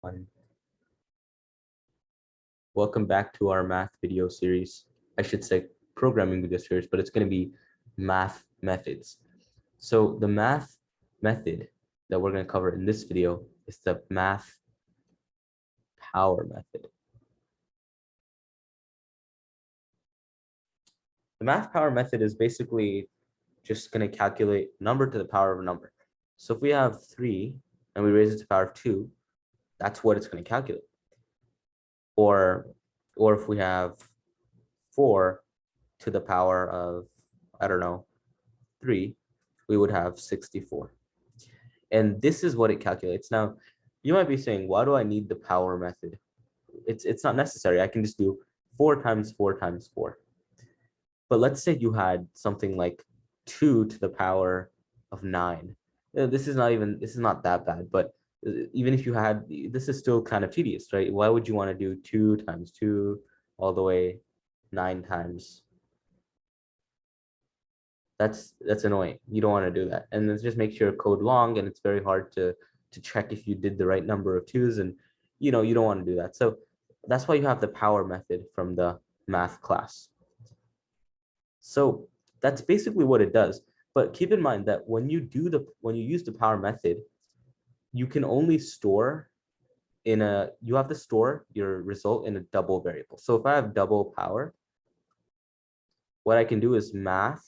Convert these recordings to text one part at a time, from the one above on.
everyone. Welcome back to our math video series. I should say programming video series, but it's going to be math methods. So the math method that we're going to cover in this video is the math power method. The math power method is basically just going to calculate number to the power of a number. So if we have 3 and we raise it to the power of 2, that's what it's going to calculate. Or if we have 4 to the power of, I don't know, 3, we would have 64. And this is what it calculates. Now, you might be saying, why do I need the power method? It's not necessary. I can just do 4 times 4 times 4. But let's say you had something like 2 to the power of 9. This is not that bad, but even if you had, this is still kind of tedious, right? Why would you want to do 2 times 2 all the way 9 times? That's annoying. You don't want to do that. And it just makes your code long, and it's very hard to check if you did the right number of 2s, and you don't want to do that. So that's why you have the power method from the math class. So that's basically what it does. But keep in mind that when you use the power method, you can only store you have to store your result in a double variable. So if I have double power, what I can do is math.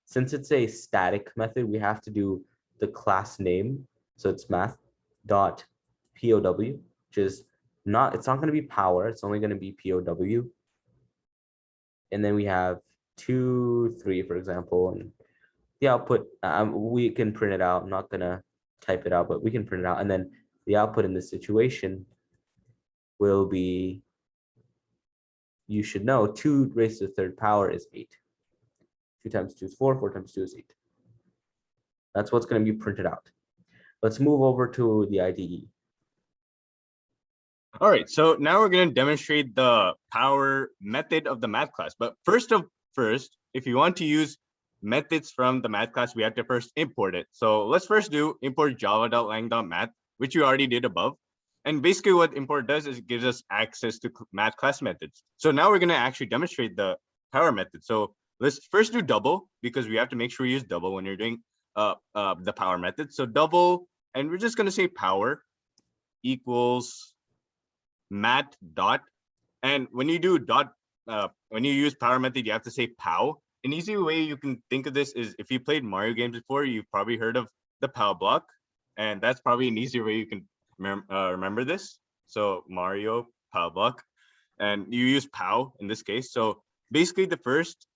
Since it's a static method, we have to do the class name. So it's math dot POW, which is it's not going to be power. It's only going to be POW. And then we have 2, 3, for example, and the output, we can print it out. I'm not going to type it out, but we can print it out. And then the output in this situation will be, you should know, 2 raised to the 3rd power is 8. 2 times 2 is 4, 4 times 2 is 8. That's what's going to be printed out. Let's move over to the IDE. All right, so now we're going to demonstrate the power method of the math class. But first, if you want to use methods from the math class, we have to first import it. So let's first do import java.lang.math, which we already did above. And basically what import does is it gives us access to math class methods. So now we're going to actually demonstrate the power method. So let's first do double, because we have to make sure we use double when you're doing the power method. So double, and we're just going to say power equals mat dot, and when you do dot, when you use power method, you have to say pow. An easy way you can think of this is, if you played Mario games before, you've probably heard of the pow block, and that's probably an easier way you can remember this. So Mario pow block, and you use pow in this case. So basically the first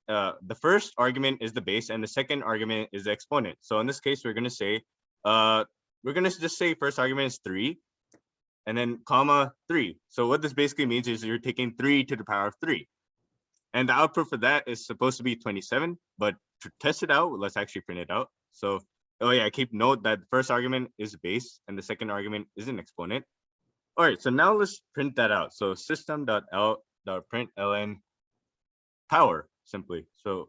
argument is the base, and the second argument is the exponent. So in this case, we're going to say just say first argument is 3, and then comma 3. So what this basically means is you're taking 3 to the power of 3. And the output for that is supposed to be 27, but to test it out, let's actually print it out. So, oh yeah, keep note that the first argument is base and the second argument is an exponent. All right, so now let's print that out. So system.out.println power, simply. So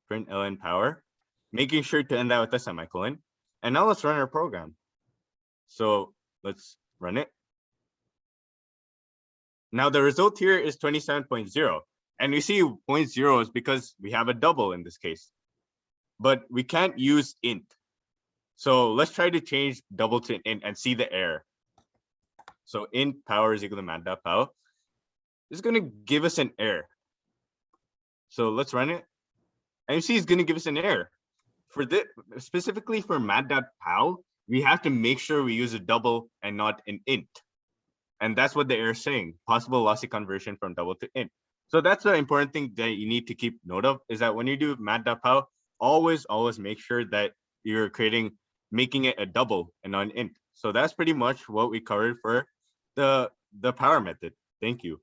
println power, making sure to end that with a semicolon. And now let's run our program. So let's run it. Now the result here is 27.0, and we see 0.0 is because we have a double in this case, but we can't use int. So let's try to change double to int and see the error. So int power is equal to mat.pow. It's going to give us an error. So let's run it, and you see it's going to give us an error. For this, specifically for mat.pow, we have to make sure we use a double and not an int. And that's what the error is saying, possible lossy conversion from double to int. So that's the important thing that you need to keep note of, is that when you do mat.pow, always make sure that you're making it a double and not an int. So that's pretty much what we covered for the power method. Thank you.